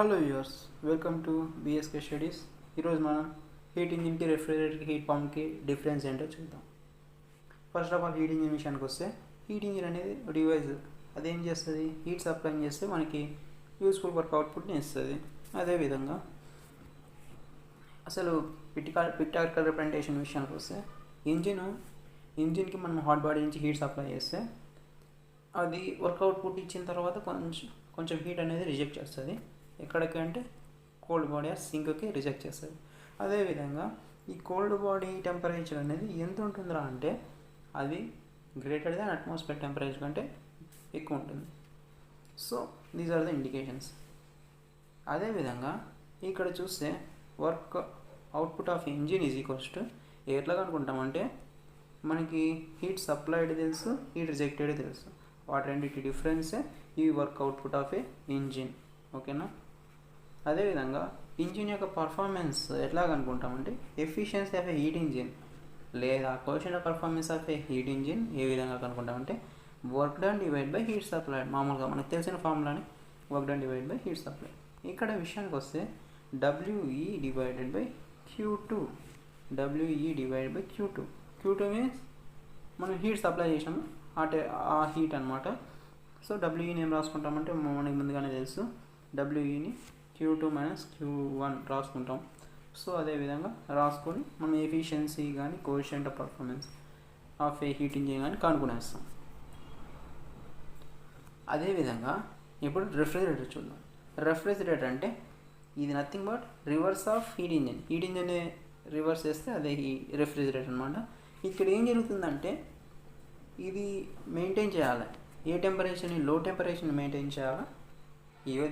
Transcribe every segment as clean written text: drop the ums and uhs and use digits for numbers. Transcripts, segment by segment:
Hello viewers, welcome to BSK studies. ఈరోజు మనం heat ఇంజిన్కి రెఫ్రిజరేటర్కి heat పంప్కి difference ఏంటో చూద్దాం. First of all heat engine విషయానికి వస్తే, హీట్ ఇంజిన్ అనేది డివైస్. అదేం చేస్తుంది? హీట్ సప్లై చేస్తే మనకి యూస్ఫుల్ వర్క్ అవుట్పుట్ని ఇస్తుంది. అదేవిధంగా అసలు పిక్టారికల్ రిప్రజెంటేషన్ విషయానికి వస్తే, ఇంజిన్కి మనం హాట్ బాడీ నుంచి హీట్ సప్లై చేస్తే అది వర్క్ అవుట్పుట్ ఇచ్చిన తర్వాత కొంచెం హీట్ అనేది రిజెక్ట్ చేస్తుంది. ఎక్కడికి అంటే కోల్డ్ బాడీ ఆ సింక్కి రిజెక్ట్ చేస్తుంది. అదేవిధంగా ఈ కోల్డ్ బాడీ టెంపరేచర్ అనేది ఎంత ఉంటుందిరా అంటే అది గ్రేటర్ దాన్ అట్మాస్ఫియర్ టెంపరేచర్ కంటే ఎక్కువ ఉంటుంది. So these are the indications. అదేవిధంగా ఇక్కడ చూస్తే work output of engine is equals to ఎట్లా కనుక్కుంటామంటే, మనకి హీట్ సప్లైడ్ తెలుసు, హీట్ రిజెక్టెడ్ తెలుసు. వాటి రెండింటి డిఫరెన్సే ఈ work output of a engine. ఓకేనా? అదేవిధంగా ఇంజిన్ యొక్క పర్ఫార్మెన్స్ ఎట్లా కనుక్కుంటామంటే, efficiency of a heat engine లేదా coefficient of performance of a heat engine ఏ విధంగా కనుక్కుంటామంటే, work done divide by heat supply. మామూలుగా మనకు తెలిసిన ఫార్ములాని work done divide by heat supply. ఇక్కడ విషయానికి వస్తే WE divided by Q2. WE divided by Q2. Q2 means మనం హీట్ సప్లై చేసాము, ఆ హీట్ అనమాట. సో WEని ఏం రాసుకుంటామంటే, మనకి ముందుగానే తెలుసు, WEని Q2 మైనస్ Q1 రాసుకుంటాం. సో అదేవిధంగా రాసుకొని మనం ఎఫిషియన్సీ కానీ coefficient of performance of a heat engine కానీ కనుక్కునేస్తాం. అదేవిధంగా ఇప్పుడు రెఫ్రిజిరేటర్ చూద్దాం. రెఫ్రిజిరేటర్ అంటే ఇది nothing but reverse of heat engine. Heat engine reverse చేస్తే అదే రెఫ్రిజిరేటర్ అనమాట. ఇక్కడ ఏం జరుగుతుందంటే, ఇది మెయింటైన్ చేయాలి. ఏ టెంపరేచర్ని, లో టెంపరేచర్ని మెయింటైన్ చేయాలి.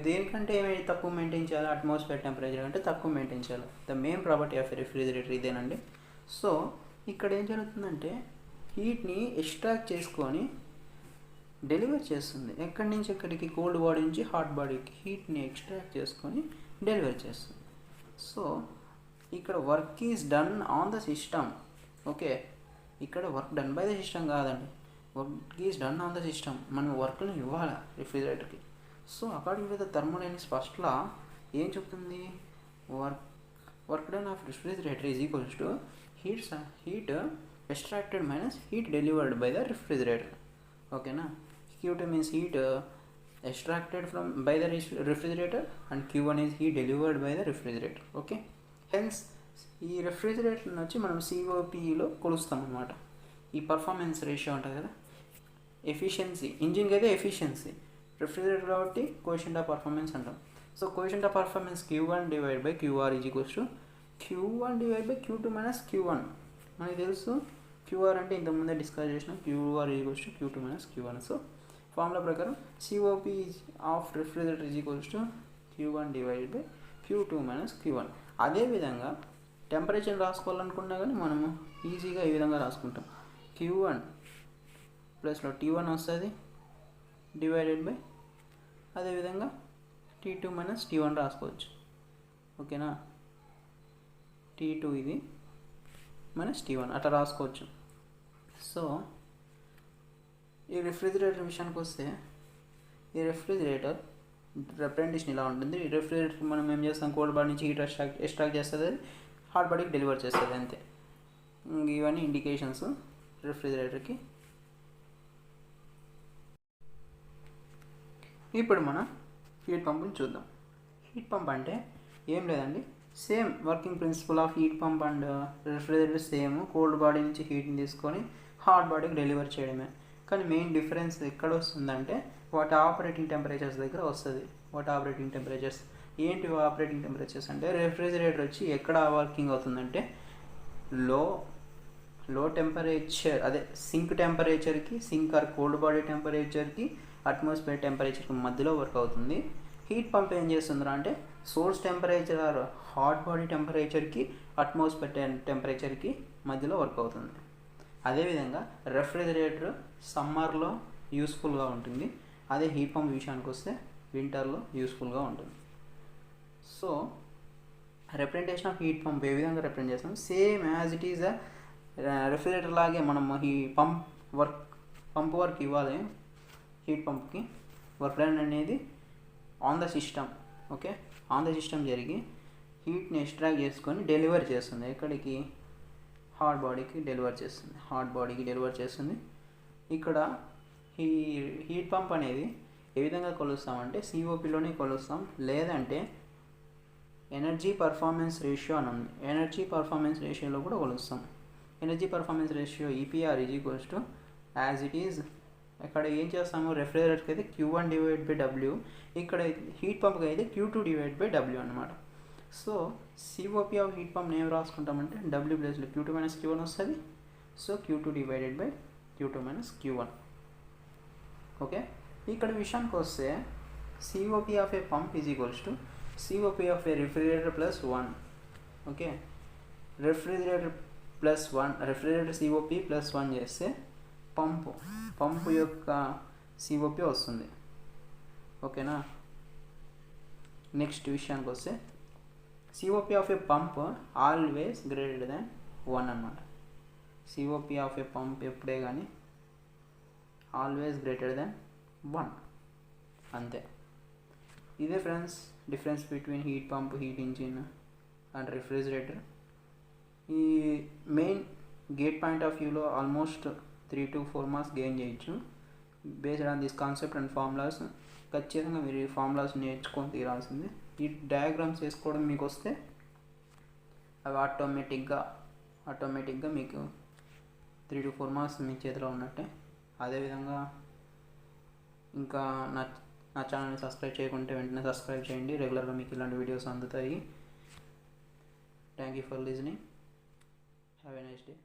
దేనికంటే ఏమైనా తక్కువ మెయింటైన్ చేయాలి? అట్మాస్ఫియర్ టెంపరేచర్ అంటే తక్కువ మెయింటైన్ చేయాలి. The main property of refrigerator ఇదేనండి. సో ఇక్కడ ఏం జరుగుతుందంటే, హీట్ని ఎక్స్ట్రాక్ట్ చేసుకొని డెలివర్ చేస్తుంది. ఎక్కడి నుంచి ఎక్కడికి? కోల్డ్ బాడీ నుంచి హాట్ బాడీకి హీట్ని ఎక్స్ట్రాక్ట్ చేసుకొని డెలివర్ చేస్తుంది. సో ఇక్కడ work is done on the system. Okay, ఇక్కడ work done by the system కాదండి, work is done on the system. మనం వర్క్ని ఇవ్వాలి రిఫ్రిజిరేటర్కి. So according to the thermodynamics first law ఏం చెప్తుంది? Work done of refrigerator is equals to heat extracted minus heat delivered by the refrigerator. ఓకేనా? Q2 means heat extracted by the refrigerator and Q1 is heat delivered by the refrigerator. Okay, hence ఈ refrigerator వచ్చి మనం COPలో కొలుస్తాం అనమాట. ఈ performance ratio ఉంటుంది కదా, efficiency. ఇంజిన్కి అయితే efficiency, refrigerator కాబట్టి కోఎఫిషియంట్ ఆఫ్ పర్ఫార్మెన్స్ అంటాం. So coefficient of performance Q1 divide by QR is equals to Q1 divide by Q2 minus Q1. మనకి తెలుసు QR అంటే ఇంతకుముందే డిస్కస్ చేసిన, QR is equals to Q2 minus Q1. So formula ప్రకారం COP of refrigerator is equals to Q1 divided by Q2 minus Q1. అదేవిధంగా temperature రాసుకోవాలనుకున్నా కానీ మనము ఈజీగా ఈ విధంగా రాసుకుంటాం. Q1 ప్లస్లో T1 వస్తుంది డివైడెడ్ బై, అదేవిధంగా T2 మైనస్ T1 రాసుకోవచ్చు. ఓకేనా? T2 ఇది మైనస్ T1 అట్లా రాసుకోవచ్చు. సో ఈ రెఫ్రిజిరేటర్ విషయానికి వస్తే, ఈ రెఫ్రిజిరేటర్ రిప్రజెంటేషన్ ఇలా ఉంటుంది. ఈ రెఫ్రిజిరేటర్ మనం ఏం చేస్తాం? కోల్డ్ బాడీ నుంచి హీట్ ఎక్స్ట్రాక్ట్ చేస్తుంది, హాట్ బాడీకి డెలివర్ చేస్తుంది, అంతే. ఇవన్నీ ఇండికేషన్స్ రెఫ్రిజిరేటర్కి. ఇప్పుడు మనం హీట్ పంప్ని చూద్దాం. హీట్ పంప్ అంటే ఏం లేదండి, same working principle of heat pump and refrigerator same. Cold body నుంచి హీట్ని తీసుకొని హాట్ బాడీకి డెలివర్ చేయడమే. కానీ మెయిన్ డిఫరెన్స్ ఎక్కడ వస్తుందంటే, వాటి ఆపరేటింగ్ టెంపరేచర్స్ దగ్గర వస్తుంది. వాటి ఆపరేటింగ్ టెంపరేచర్స్ ఏంటి? ఆపరేటింగ్ టెంపరేచర్స్ అంటే, రెఫ్రిజిరేటర్ వచ్చి ఎక్కడ వర్కింగ్ అవుతుందంటే, లో టెంపరేచర్, అదే సింక్ టెంపరేచర్కి, సింక్ ఆర్ కోల్డ్ బాడీ టెంపరేచర్కి, అట్మాస్ఫియర్ టెంపరేచర్కి మధ్యలో వర్క్ అవుతుంది. హీట్ పంప్ ఏం చేస్తుందిరా అంటే, source temperature or hot body టెంపరేచర్కి, అట్మాస్ఫియర్ టెంపరేచర్కి మధ్యలో వర్క్ అవుతుంది. అదేవిధంగా రెఫ్రిజిరేటర్ సమ్మర్లో యూస్ఫుల్గా ఉంటుంది. అదే హీట్ పంప్ విషయానికి వస్తే వింటర్లో యూస్ఫుల్గా ఉంటుంది. So representation of heat pump ఏ విధంగా రిప్రజెంట్ చేస్తాం? Same as it is refrigerator లాగే మనం ఈ పంప్ వర్క్ ఇవ్వాలి. హీట్ పంప్కి వర్క్ డన్ అనేది on the system. Okay, on the system జరిగి హీట్ని ఎక్స్ట్రాక్ట్ చేసుకొని డెలివర్ చేస్తుంది. ఎక్కడికి? హాట్ బాడీకి డెలివర్ చేస్తుంది. ఇక్కడ ఈ హీట్ పంప్ అనేది ఏ విధంగా కొలుస్తామంటే సిఓపిలోనే కొలుస్తాం, లేదంటే ఎనర్జీ పర్ఫార్మెన్స్ రేషియో అని ఉంది, ఎనర్జీ పర్ఫార్మెన్స్ రేషియోలో కూడా కొలుస్తాం. Energy performance ratio EPR is equals to as it is. ఇక్కడ ఏం చేస్తాము, రెఫ్రిజరేటర్కి అయితే Q1/W, ఇక్కడ హీట్ పంప్కి అయితే Q2/W అనమాట. So COP of heat pump ఏం రాసుకుంటామంటే W ప్లేస్లో Q2 - Q1 వస్తుంది. So Q2/Q2 - Q1. ఓకే, ఇక్కడ విషయానికి వస్తే COP of A pump is equals to COP of A refrigerator plus 1. Okay, refrigerator COP plus 1 చేస్తే పంపు యొక్క సిఓపి వస్తుంది. ఓకేనా, నెక్స్ట్ విషయానికి వస్తే COP of A pump always greater than 1 అనమాట. సిఓపి ఆఫ్ ఏ పంప్ ఎప్పుడే కానీ ఆల్వేస్ గ్రేటర్ దాన్ 1, అంతే. ఇదే friends difference between heat pump, heat engine and refrigerator. ఈ మెయిన్ గేట్ పాయింట్ ఆఫ్ వ్యూలో ఆల్మోస్ట్ 3 to 4 మార్క్స్ గెయిన్ చేయొచ్చు based on this concept and formulas. ఖచ్చితంగా మీరు ఈ ఫార్ములాస్ నేర్చుకొని తీరాల్సిందే. ఈ డయాగ్రామ్స్ వేసుకోవడం మీకు వస్తే అవి ఆటోమేటిక్గా మీకు 3 to 4 మార్క్స్ మీ చేతిలో ఉన్నట్టే. అదేవిధంగా ఇంకా నా ఛానల్ని సబ్స్క్రైబ్ చేయకుంటే వెంటనే సబ్స్క్రైబ్ చేయండి. రెగ్యులర్గా మీకు ఇలాంటి వీడియోస్ అందుతాయి. Thank you for listening. Have a nice day.